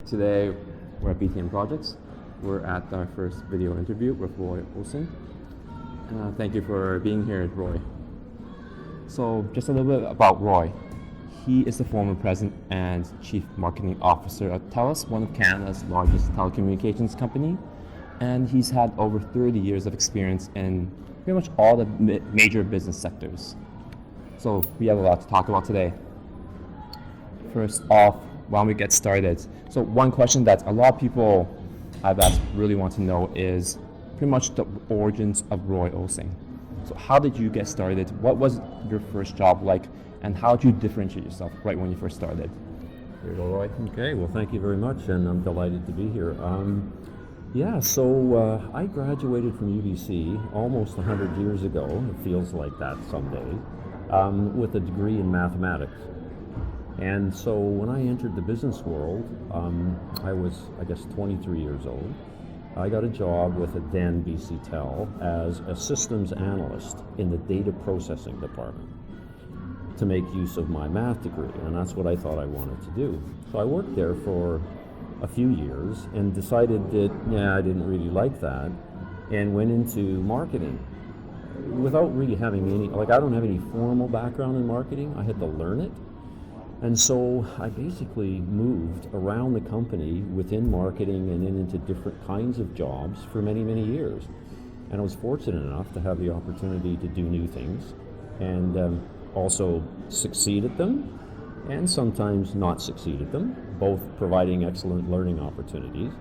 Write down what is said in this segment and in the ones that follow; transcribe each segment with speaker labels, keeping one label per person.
Speaker 1: Today we're at BTM Projects. We're at our first video interview with Roy Osing. Thank you for being here, Roy. So just a little bit about Roy. He is the former president and chief marketing officer at TELUS, one of Canada's largest telecommunications company. And he's had over 30 years of experience in pretty much all the major business sectors. So we have a lot to talk about today. First off, why don't we get started? So one question that a lot of people I've asked really want to know is pretty much the origins of Roy Osing. So how did you get started? What was your first job like? And how did you differentiate yourself right when you first started?
Speaker 2: Here you go, Roy. Okay, well, thank you very much, and I'm delighted to be here. So I graduated from UBC almost 100 years ago, it feels like that someday, with a degree in mathematics. And so when I entered the business world, I was, 23 years old. I got a job with a then BC Tel as a systems analyst in the data processing department to make use of my math degree, and that's what I thought I wanted to do. So I worked there for a few years and decided that, I didn't really like that, and went into marketing without really having any, I don't have any formal background in marketing. I had to learn it. And so I basically moved around the company within marketing and then into different kinds of jobs for many, many years. And I was fortunate enough to have the opportunity to do new things and also succeed at them and sometimes not succeed at them, both providing excellent learning opportunities.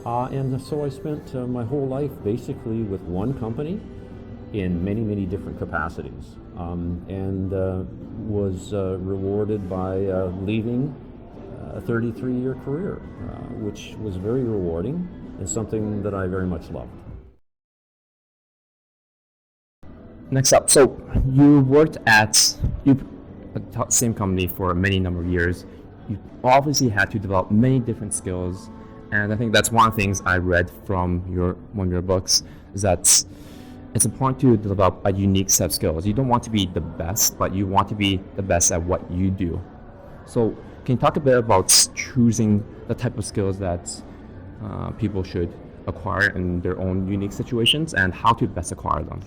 Speaker 2: And so I spent my whole life basically with one company in many, many different capacities, and was rewarded by leaving a 33-year career, which was very rewarding and something that I very much loved.
Speaker 1: Next up, so you worked at the same company for many number of years. You obviously had to develop many different skills, and I think that's one of the things I read from one of your books, is that it's important to develop a unique set of skills. You don't want to be the best, but you want to be the best at what you do. So can you talk a bit about choosing the type of skills that people should acquire in their own unique situations and how to best acquire them?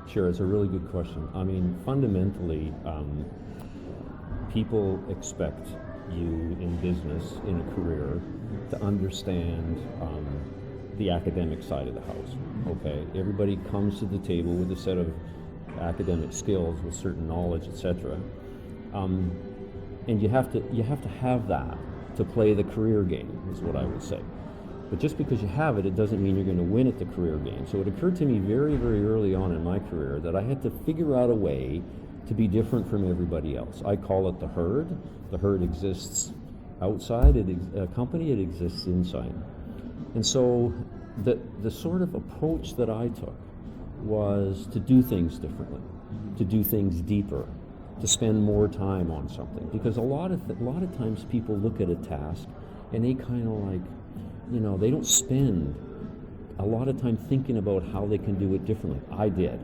Speaker 2: Sure, it's a really good question. I mean, fundamentally, people expect you in business, in a career, to understand the academic side of the house. Okay, everybody comes to the table with a set of academic skills, with certain knowledge, etc. And you have to have that to play the career game, is what I would say. But just because you have it, it doesn't mean you're going to win at the career game. So it occurred to me very, very early on in my career that I had to figure out a way to be different from everybody else. I call it the herd. The herd exists outside a company, it exists inside. And so the sort of approach that I took was to do things differently, to do things deeper, to spend more time on something. Because a lot of times people look at a task and they kind of they don't spend a lot of time thinking about how they can do it differently. I did.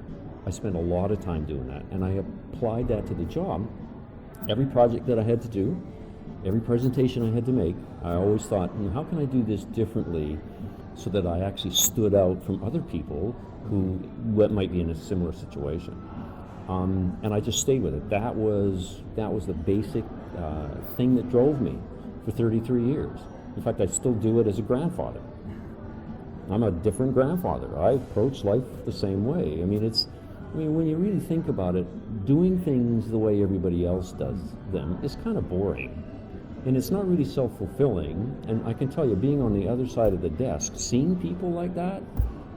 Speaker 2: I spent a lot of time doing that, and I applied that to the job. Every project that I had to do, every presentation I had to make, I always thought, how can I do this differently so that I actually stood out from other people who might be in a similar situation? And I just stayed with it. That was the basic thing that drove me for 33 years. In fact, I still do it as a grandfather. I'm a different grandfather. I approach life the same way. When you really think about it, doing things the way everybody else does them is kind of boring. And it's not really self-fulfilling. And I can tell you, being on the other side of the desk, seeing people like that,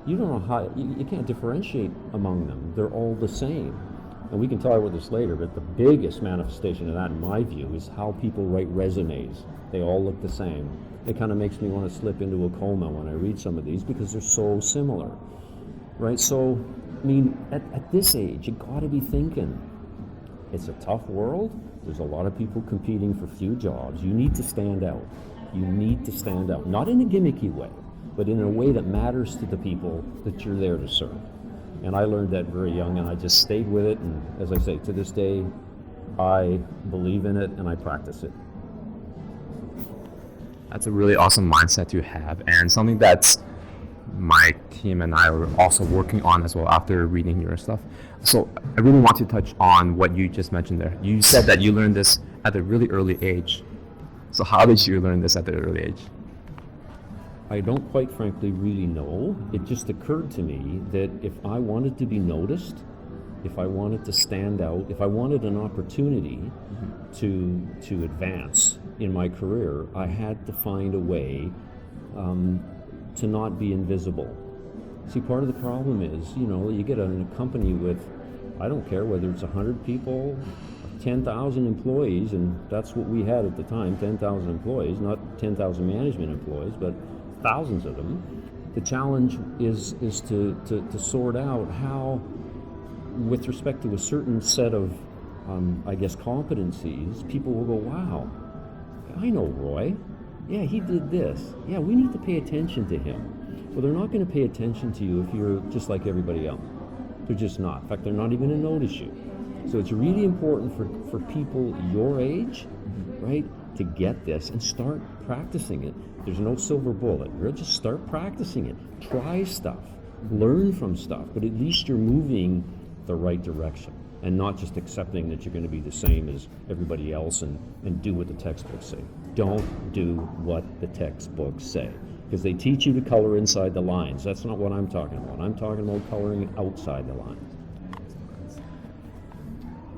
Speaker 2: you don't know how, you can't differentiate among them. They're all the same. And we can talk about this later, but the biggest manifestation of that, in my view, is how people write resumes. They all look the same. It kind of makes me want to slip into a coma when I read some of these because they're so similar, right? So, at this age, you got to be thinking, it's a tough world. There's a lot of people competing for few jobs. You need to stand out. You need to stand out, not in a gimmicky way, but in a way that matters to the people that you're there to serve. And I learned that very young, and I just stayed with it. And as I say, to this day, I believe in it and I practice it.
Speaker 1: That's a really awesome mindset to have, and something that's my team and I are also working on as well after reading your stuff. So I really want to touch on what you just mentioned there. You said that you learned this at a really early age. So how did you learn this at the early age?
Speaker 2: I don't quite frankly really know. It just occurred to me that if I wanted to be noticed, if I wanted to stand out, if I wanted an opportunity to advance in my career, I had to find a way to not be invisible. See, part of the problem is, you get in a company with, I don't care whether it's 100 people, 10,000 employees, and that's what we had at the time, 10,000 employees, not 10,000 management employees, but thousands of them. The challenge is to sort out how, with respect to a certain set of, competencies, people will go, wow, I know Roy. Yeah, he did this. Yeah, we need to pay attention to him. Well, they're not going to pay attention to you if you're just like everybody else. They're just not. In fact, they're not even going to notice you. So it's really important for people your age, right, to get this and start practicing it. There's no silver bullet. Really, just start practicing it. Try stuff. Learn from stuff. But at least you're moving the right direction and not just accepting that you're going to be the same as everybody else and do what the textbooks say. Don't do what the textbooks say, because they teach you to color inside the lines. That's not what I'm talking about. I'm talking about coloring outside the lines.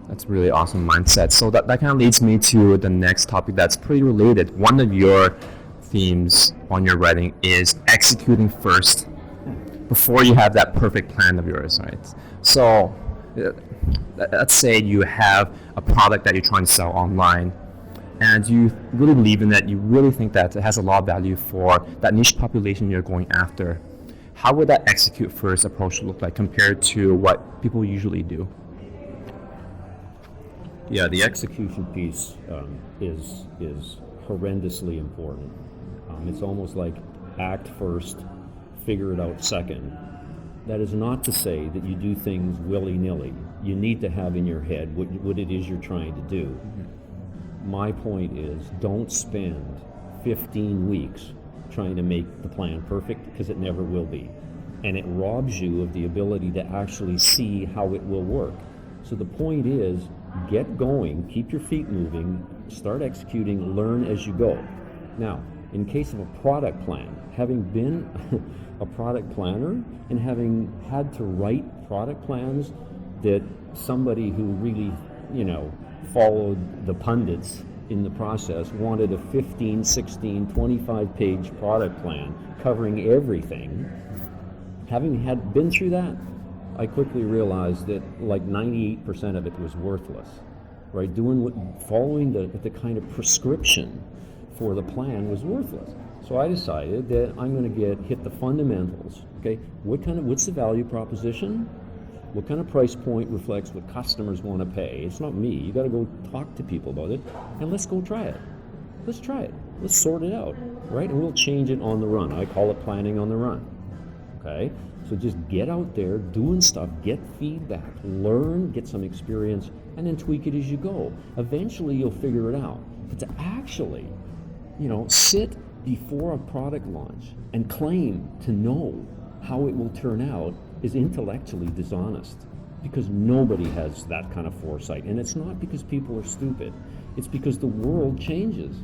Speaker 1: That's really awesome mindset. So that kind of leads me to the next topic that's pretty related. One of your themes on your writing is executing first before you have that perfect plan of yours, right? So let's say you have a product that you're trying to sell online, and you really believe in it, you really think that it has a lot of value for that niche population you're going after. How would that execute first approach look like compared to what people usually do?
Speaker 2: Yeah, the execution piece is horrendously important. It's almost like act first, figure it out second. That is not to say that you do things willy-nilly. You need to have in your head what it is you're trying to do. My point is, don't spend 15 weeks trying to make the plan perfect, because it never will be. And it robs you of the ability to actually see how it will work. So the point is, get going, keep your feet moving, start executing, learn as you go. Now, in case of a product plan, having been a product planner and having had to write product plans that somebody who really, followed the pundits in the process wanted a 15, 16, 25-page product plan covering everything. Having been through that, I quickly realized that like 98% of it was worthless, right? Following the kind of prescription for the plan was worthless. So I decided that I'm going to hit the fundamentals. Okay, what's the value proposition? What kind of price point reflects what customers want to pay? It's not me. You got to go talk to people about it, and let's go try it. Let's try it. Let's sort it out, right? And we'll change it on the run. I call it planning on the run. Okay, so just get out there doing stuff, get feedback, learn, get some experience, and then tweak it as you go. Eventually, you'll figure it out. But to actually, sit before a product launch and claim to know how it will turn out is intellectually dishonest, because nobody has that kind of foresight. And it's not because people are stupid. It's because the world changes.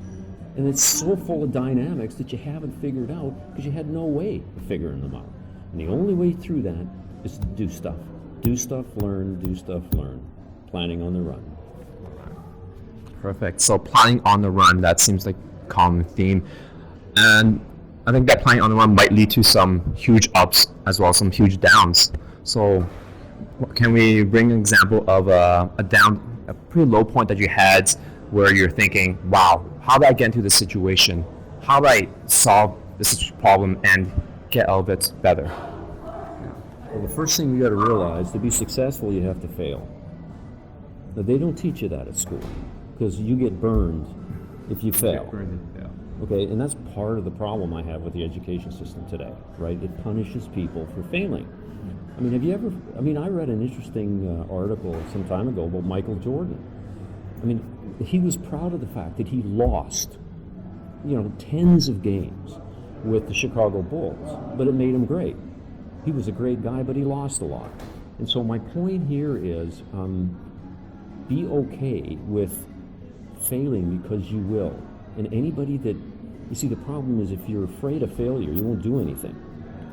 Speaker 2: And it's so full of dynamics that you haven't figured out because you had no way of figuring them out. And the only way through that is to do stuff. Do stuff, learn, do stuff, learn. Planning on the run.
Speaker 1: Perfect. So planning on the run, that seems like a common theme. And I think that planning on the run might lead to some huge ups as well as some huge downs. So can we bring an example of a pretty low point that you had where you're thinking, wow, how did I get into this situation? How do I solve this problem and get out of it better?
Speaker 2: Well, the first thing you got to realize, to be successful, you have to fail. Now, they don't teach you that at school, because you get burned if you fail. Okay, and that's part of the problem I have with the education system today, right? It punishes people for failing. I mean, I read an interesting article some time ago about Michael Jordan. I mean, he was proud of the fact that he lost tens of games with the Chicago Bulls, but it made him great. He was a great guy, but he lost a lot. And so my point here is, be okay with failing, because you will. And anybody that, you see, the problem is if you're afraid of failure, you won't do anything.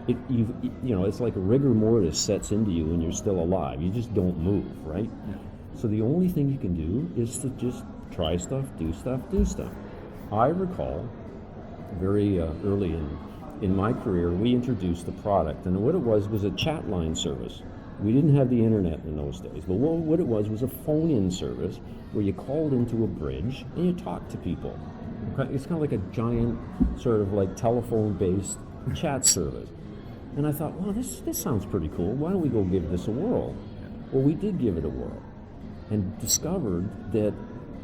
Speaker 2: It's like a rigor mortis sets into you when you're still alive. You just don't move, right? Yeah. So the only thing you can do is to just try stuff, do stuff. I recall very early in my career, we introduced a product, and what it was a chat line service. We didn't have the internet in those days, but what it was a phone-in service where you called into a bridge and you talked to people. It's kind of like a giant sort of like telephone-based chat service. And I thought, well, this sounds pretty cool. Why don't we go give this a whirl? Well, we did give it a whirl and discovered that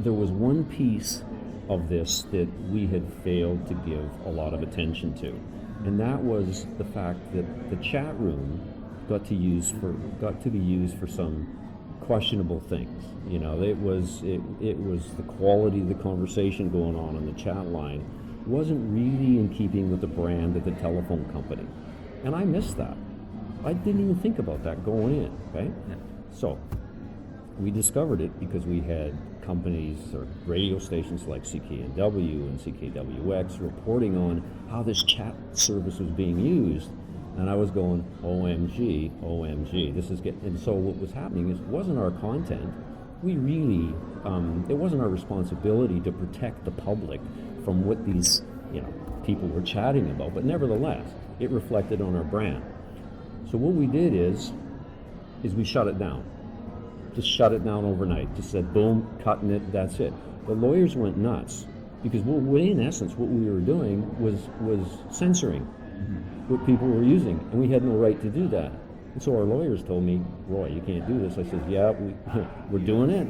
Speaker 2: there was one piece of this that we had failed to give a lot of attention to. And that was the fact that the chat room got to be used for some questionable things. It was the quality of the conversation going on the chat line wasn't really in keeping with the brand of the telephone company. And I missed that. I didn't even think about that going in, okay? Yeah. So we discovered it because we had companies or radio stations like CKNW and CKWX reporting on how this chat service was being used. And I was going, OMG, this is getting, and so what was happening is it wasn't our content. We really, it wasn't our responsibility to protect the public from what these, people were chatting about, but nevertheless, it reflected on our brand. So what we did is we shut it down. Just shut it down overnight. Just said, boom, cutting it, that's it. The lawyers went nuts because in essence, what we were doing was censoring what people were using, and we had no right to do that. And so our lawyers told me, Roy, you can't do this. I said, yeah, we're doing it.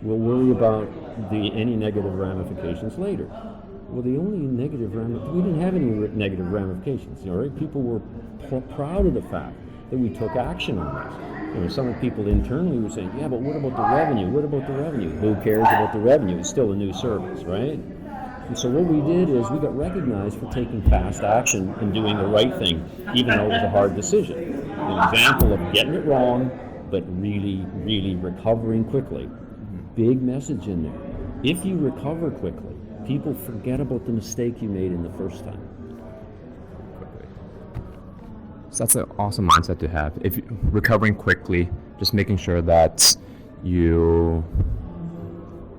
Speaker 2: We'll worry about any negative ramifications later. Well, the only negative we didn't have any negative ramifications. Right? People were proud of the fact that we took action on this. Some of the people internally were saying, yeah, but what about the revenue? What about the revenue? Who cares about the revenue? It's still a new service, right? And so what we did is we got recognized for taking fast action and doing the right thing, even though it was a hard decision. An example of getting it wrong, but really, really recovering quickly. Big message in there. If you recover quickly, people forget about the mistake you made in the first time.
Speaker 1: So that's an awesome mindset to have. If you're recovering quickly, just making sure that you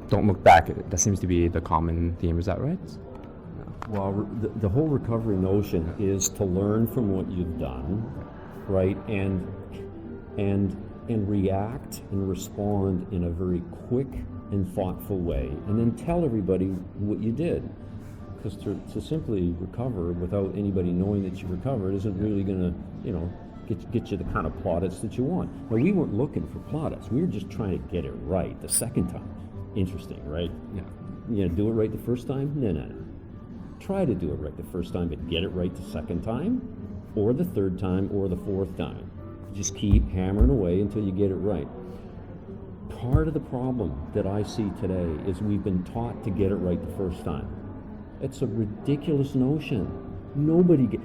Speaker 1: don't look back at it. That seems to be the common theme. Is that right?
Speaker 2: Well, the whole recovery notion is to learn from what you've done, right, and react and respond in a very quick and thoughtful way, and then tell everybody what you did. Because to simply recover without anybody knowing that you recovered isn't really going to, get you the kind of plaudits that you want. Now, we weren't looking for plaudits. We were just trying to get it right the second time. Interesting, right? Yeah. Do it right the first time? No. Try to do it right the first time, but get it right the second time, or the third time, or the fourth time. Just keep hammering away until you get it right. Part of the problem that I see today is we've been taught to get it right the first time. It's a ridiculous notion.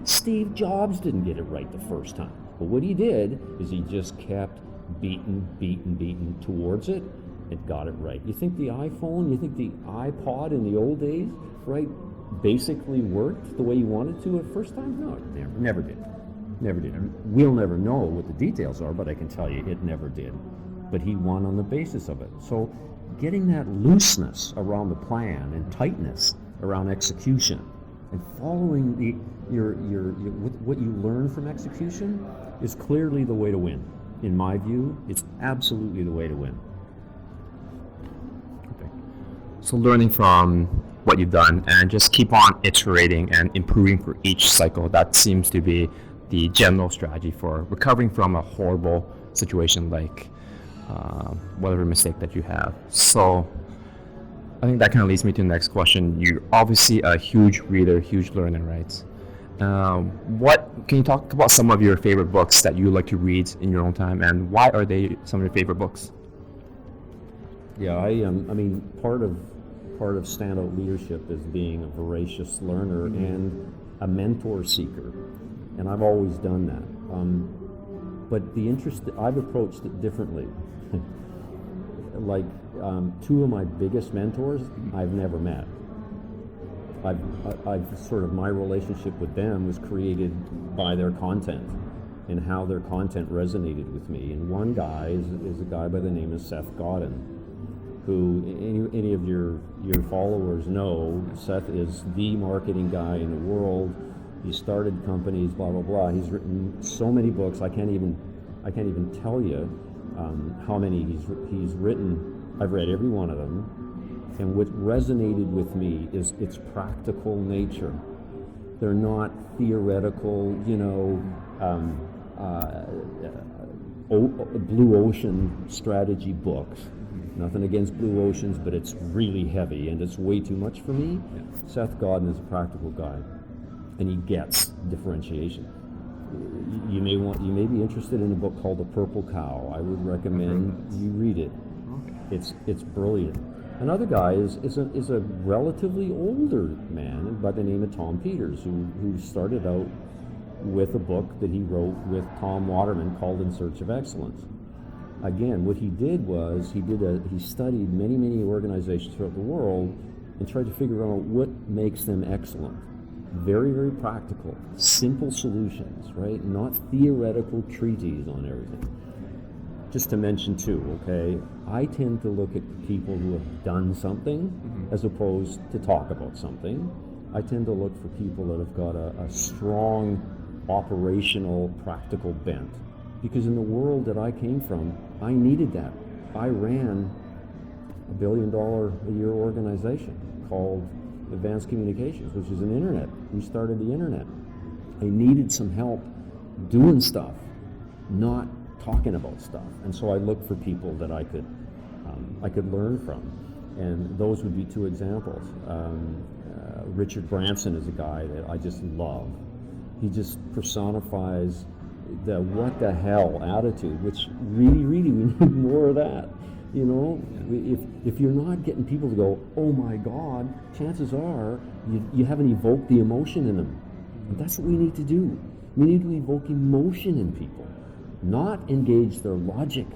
Speaker 2: Steve Jobs didn't get it right the first time. But what he did is he just kept beating towards it and got it right. You think the iPhone, you think the iPod in the old days, right, basically worked the way you wanted to at first time? No, it never did. Never did. We'll never know what the details are, but I can tell you it never did. But he won on the basis of it. So getting that looseness around the plan and tightness around execution and following what you learn from execution is clearly the way to win. In my view, it's absolutely the way to win.
Speaker 1: Okay. So learning from what you've done and just keep on iterating and improving for each cycle, that seems to be the general strategy for recovering from a horrible situation like whatever mistake that you have. So I think that kind of leads me to the next question. You're obviously a huge reader, huge learner, right? What can you talk about some of your favorite books that you like to read in your own time, and why are they some of your favorite books?
Speaker 2: Yeah, part part of standout leadership is being a voracious learner and a mentor seeker, and I've always done that. But I've approached it differently. Like two of my biggest mentors, I've never met. I've sort of, my relationship with them was created by their content and how their content resonated with me. And one guy is a guy by the name of Seth Godin, who any of your followers know. Seth is the marketing guy in the world. He started companies, blah blah blah. He's written so many books. I can't even tell you how many he's written. I've read every one of them. And what resonated with me is its practical nature. They're not theoretical, blue ocean strategy books. Nothing against blue oceans, but it's really heavy and it's way too much for me. Yeah. Seth Godin is a practical guy, and he gets differentiation. You may be interested in a book called The Purple Cow. I would recommend you read it. It's brilliant. Another guy is a relatively older man by the name of Tom Peters, who started out with a book that he wrote with Tom Waterman called In Search of Excellence. Again, what he did was he studied many organizations throughout the world and tried to figure out what makes them excellent. Very, very practical, simple solutions, right? Not theoretical treatises on everything. Just to mention too, okay, I tend to look at people who have done something as opposed to talk about something. I tend to look for people that have got a strong operational, practical bent. Because in the world that I came from, I needed that. I ran a $1 billion a year organization called Advanced Communications, which is an internet. We started the internet. I needed some help doing stuff, not talking about stuff. And so I looked for people that I could learn from. And those would be two examples. Richard Branson is a guy that I just love. He just personifies the what the hell attitude, which really we need more of that. If you're not getting people to go, oh my God, chances are you haven't evoked the emotion in them. And that's what we need to do. We need to evoke emotion in people, not engage their logic,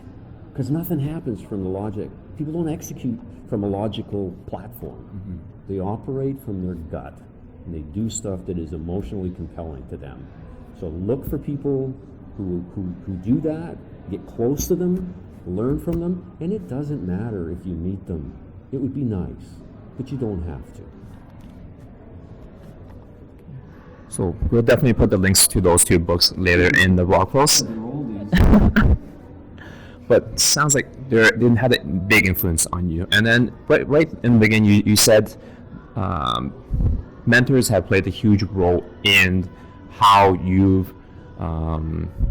Speaker 2: because nothing happens from the logic. People don't execute from a logical platform. They operate from their gut, and they do stuff that is emotionally compelling to them. So look for people who do that, get close to them, learn from them, and it doesn't matter if you meet them. It would be nice, but you don't have to.
Speaker 1: So we'll definitely put the links to those two books later in the blog post. But sounds like they didn't have a big influence on you. And then right in the beginning, you said mentors have played a huge role in how you've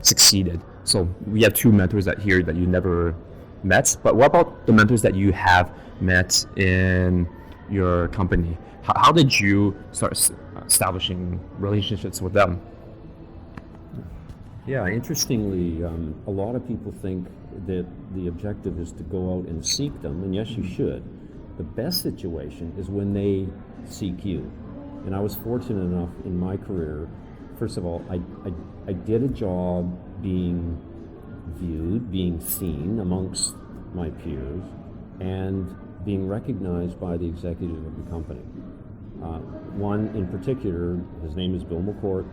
Speaker 1: succeeded. So we have two mentors that you never met, but what about the mentors that you have met in your company? How did you start establishing relationships with them?
Speaker 2: Yeah, interestingly, a lot of people think that the objective is to go out and seek them, and yes, you should. The best situation is when they seek you. And I was fortunate enough in my career, first of all, I did a job being viewed, being seen amongst my peers, and being recognized by the executive of the company. One in particular, his name is Bill McCourt.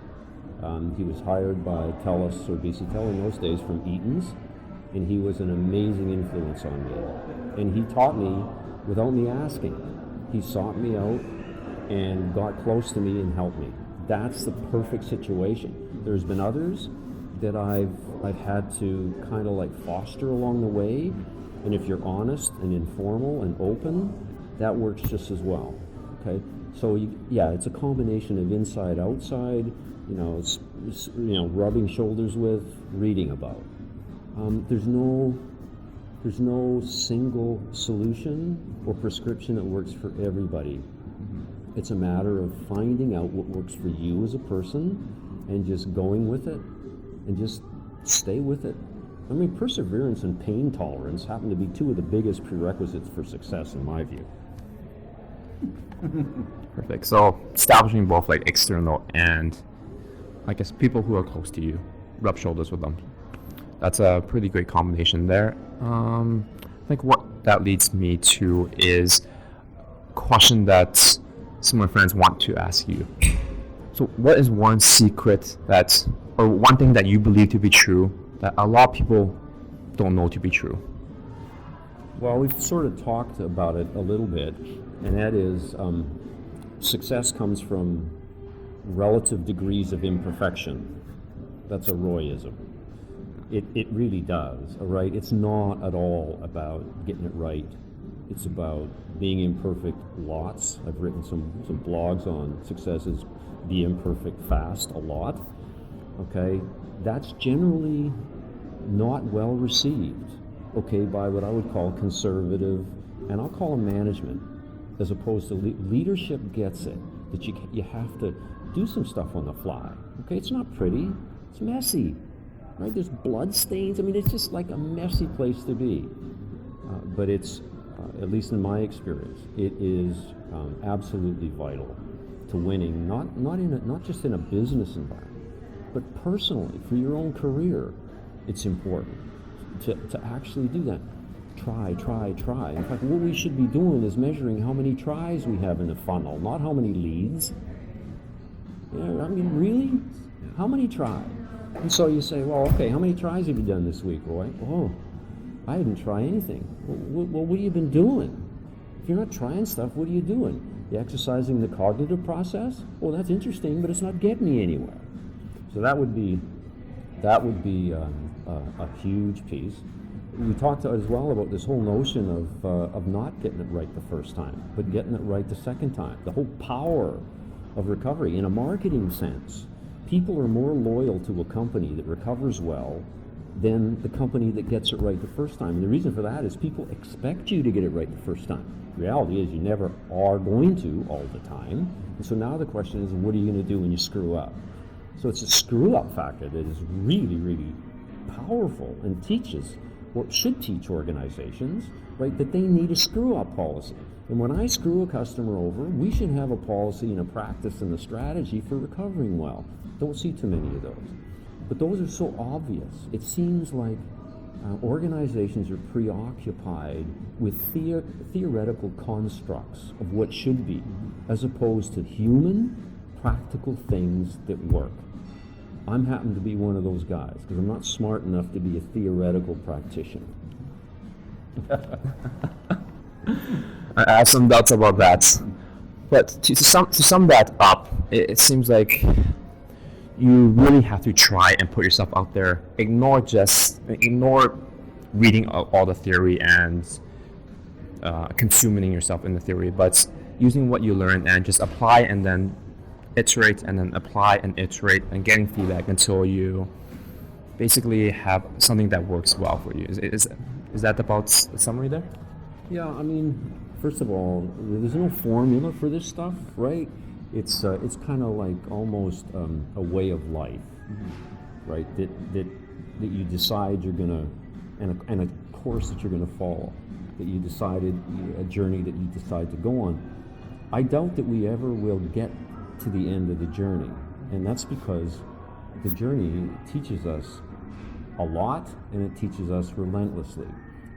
Speaker 2: He was hired by TELUS, or BC Tel in those days, from Eaton's, and he was an amazing influence on me. And he taught me without me asking. He sought me out and got close to me and helped me. That's the perfect situation. There's been others that I've had to kind of like foster along the way, and if you're honest and informal and open, that works just as well. Okay, so it's a combination of inside, outside. Rubbing shoulders with, reading about. There's no single solution or prescription that works for everybody. It's a matter of finding out what works for you as a person and just going with it and just stay with it. I mean, perseverance and pain tolerance happen to be two of the biggest prerequisites for success in my view.
Speaker 1: Perfect. So establishing both like external and I guess people who are close to you, rub shoulders with them. That's a pretty great combination there. I think what that leads me to is a question that some of my friends want to ask you. So what is one secret that, or one thing that you believe to be true that a lot of people don't know to be true?
Speaker 2: Well, we've sort of talked about it a little bit, and that is success comes from relative degrees of imperfection. That's a Royism. It really does, all right? It's not at all about getting it right. It's about being imperfect lots. I've written some blogs on successes, be imperfect fast a lot, okay? That's generally not well received, okay, by what I would call conservative, and I'll call them management, as opposed to leadership gets it, that you have to do some stuff on the fly, okay? It's not pretty, it's messy, right? There's blood stains. I mean, it's just like a messy place to be. But it's, at least in my experience, it is absolutely vital to winning, not just in a business environment, but personally, for your own career, it's important to actually do that. Try. In fact, what we should be doing is measuring how many tries we have in the funnel, not how many leads. Yeah, I mean, really? How many tries? And so you say, well, okay, how many tries have you done this week, Roy? Oh, I didn't try anything. Well, what have you been doing? If you're not trying stuff, what are you doing? You exercising the cognitive process? Well, that's interesting, but it's not getting me anywhere. So that would be a huge piece. We talked as well about this whole notion of not getting it right the first time, but getting it right the second time. The whole power of recovery in a marketing sense. People are more loyal to a company that recovers well than the company that gets it right the first time. And the reason for that is people expect you to get it right the first time. The reality is you never are going to all the time. And so now the question is, what are you going to do when you screw up? So it's a screw-up factor that is really, really powerful and teaches, or should teach organizations, right, that they need a screw-up policy. And when I screw a customer over, we should have a policy and a practice and a strategy for recovering well. Don't see too many of those. But those are so obvious. It seems like organizations are preoccupied with theoretical constructs of what should be, as opposed to human, practical things that work. I'm happen to be one of those guys, because I'm not smart enough to be a theoretical practitioner.
Speaker 1: I have some doubts about that. But to sum that up, it seems like you really have to try and put yourself out there. Ignore reading all the theory and consuming yourself in the theory, but using what you learn and just apply and then iterate and then apply and iterate and getting feedback until you basically have something that works well for you. Is that about the summary there?
Speaker 2: Yeah, I mean, first of all, there's no formula for this stuff, right? It's kind of like almost a way of life, right? That you decide you're gonna, and a course that you're gonna follow, that you decided, a journey that you decide to go on. I doubt that we ever will get to the end of the journey, and that's because the journey teaches us a lot, and it teaches us relentlessly.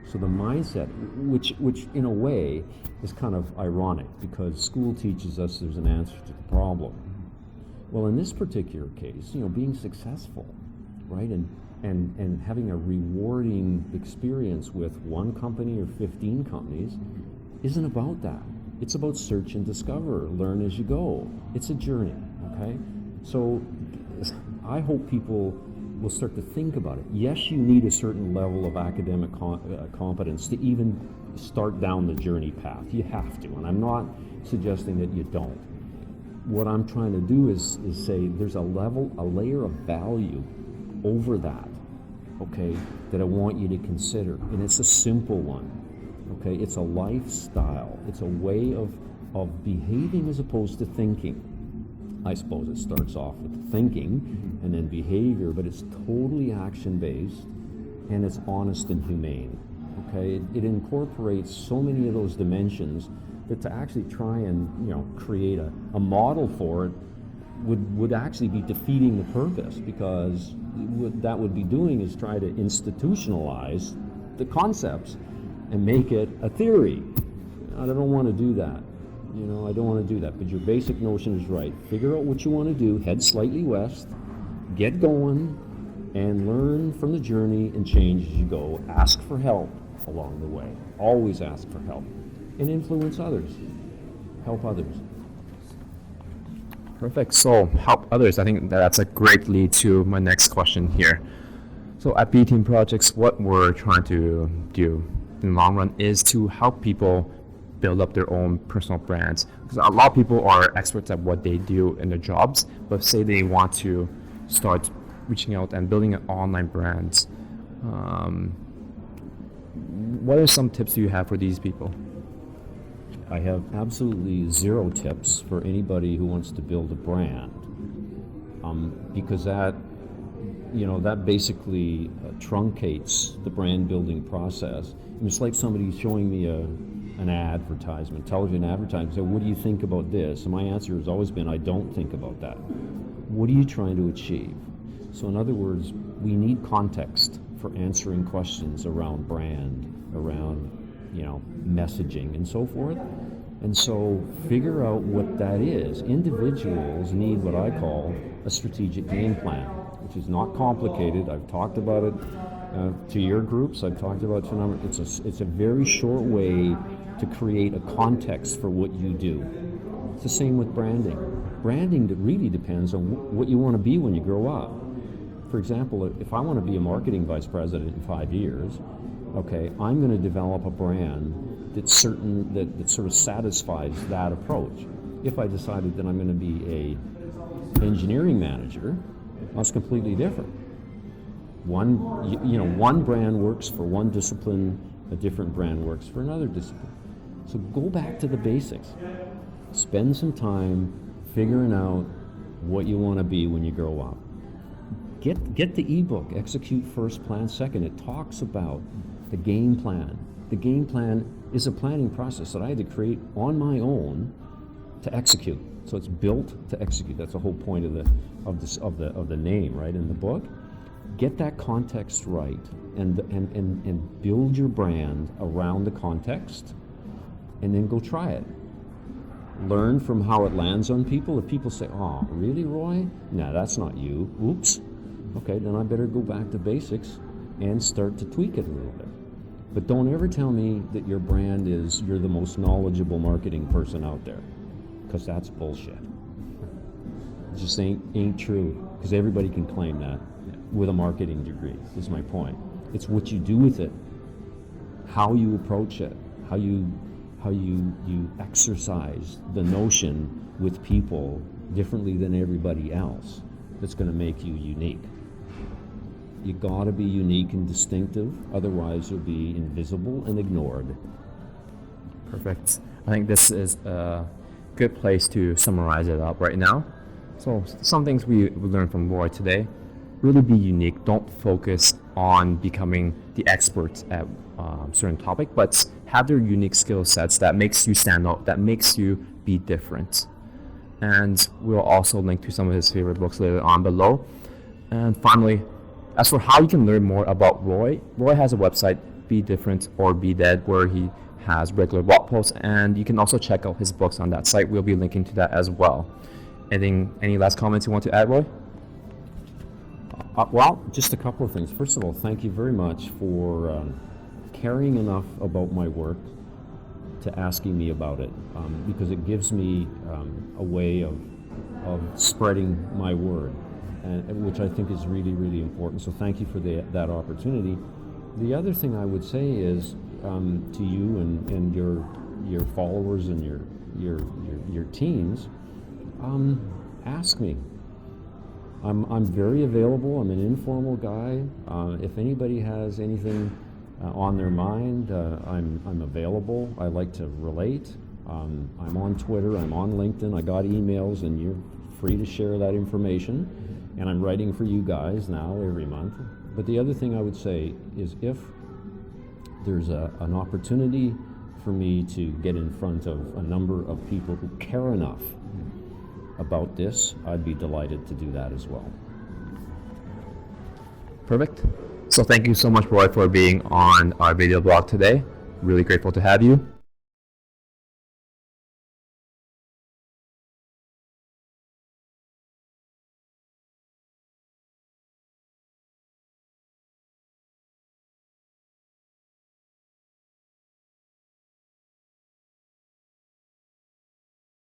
Speaker 2: So the mindset, which in a way is kind of ironic, because school teaches us there's an answer to the problem. Well, in this particular case, being successful, right, and having a rewarding experience with one company or 15 companies isn't about that. It's about search and discover, learn as you go. It's a journey, okay? So I hope people will start to think about it. Yes, you need a certain level of academic competence to even start down the journey path. You have to, and I'm not suggesting that you don't. What I'm trying to do is say there's a layer of value over that, okay, that I want you to consider, and it's a simple one, okay? It's a lifestyle. It's a way of behaving as opposed to thinking. I suppose it starts off with thinking and then behavior, but it's totally action-based, and it's honest and humane. Okay, it incorporates so many of those dimensions that to actually try and create a model for it would actually be defeating the purpose, because what that would be doing is try to institutionalize the concepts and make it a theory. I don't want to do that. I don't want to do that. But your basic notion is right. Figure out what you want to do, head slightly west, get going, and learn from the journey and change as you go. Ask for help along the way. Always ask for help. And influence others. Help others.
Speaker 1: Perfect. So help others. I think that's a great lead to my next question here. So at B Team Projects, what we're trying to do in the long run is to help people build up their own personal brands. Because a lot of people are experts at what they do in their jobs, but say they want to start reaching out and building an online brand. What are some tips you have for these people?
Speaker 2: I have absolutely zero tips for anybody who wants to build a brand, because that basically truncates the brand building process. And it's like somebody showing me an advertisement, television advertisement, say, what do you think about this? And my answer has always been, I don't think about that. What are you trying to achieve? So in other words, we need context for answering questions around brand, around messaging and so forth. And so figure out what that is. Individuals need what I call a strategic game plan, which is not complicated. I've talked about it to your groups. I've talked about it to a number. It's a very short way to create a context for what you do. It's the same with branding. Branding really depends on what you want to be when you grow up. For example, if I want to be a marketing vice president in 5 years, okay, I'm going to develop a brand that sort of satisfies that approach. If I decided that I'm going to be a engineering manager, that's completely different. One brand works for one discipline, a different brand works for another discipline. So go back to the basics. Spend some time figuring out what you want to be when you grow up. Get the ebook, Execute First, Plan Second. It talks about the game plan. The game plan is a planning process that I had to create on my own to execute. So it's built to execute. That's the whole point of the name, right, in the book. Get that context right and build your brand around the context, and then go try it. Learn from how it lands on people. If people say, oh, really, Roy? No, that's not you. Oops. Okay, then I better go back to basics and start to tweak it a little bit. But don't ever tell me that your brand is you're the most knowledgeable marketing person out there, because that's bullshit. It just ain't true, because everybody can claim that with a marketing degree, is my point. It's what you do with it, how you approach it, how you exercise the notion with people differently than everybody else that's going to make you unique. You got to be unique and distinctive, otherwise you'll be invisible and ignored.
Speaker 1: Perfect. I think this is a good place to summarize it up right now. So some things we learned from Roy today: really be unique. Don't focus on becoming the expert at certain topic, but have their unique skill sets that makes you stand out, that makes you be different. And we'll also link to some of his favorite books later on below. And finally, as for how you can learn more about Roy has a website, Be Different or Be Dead, where he has regular blog posts, and you can also check out his books on that site. We'll be linking to that as well. Any last comments you want to add, Roy?
Speaker 2: Well, just a couple of things. First of all, thank you very much for caring enough about my work to asking me about it, because it gives me a way of spreading my word, and which I think is really, really important. So thank you for that opportunity. The other thing I would say is to you and your followers and your teams, ask me. I'm very available. I'm an informal guy. If anybody has anything on their mind, I'm available. I like to relate. I'm on Twitter. I'm on LinkedIn. I got emails, and you're free to share that information. And I'm writing for you guys now every month. But the other thing I would say is, if there's an opportunity for me to get in front of a number of people who care enough about this, I'd be delighted to do that as well.
Speaker 1: Perfect. So thank you so much, Roy, for being on our video blog today. Really grateful to have you.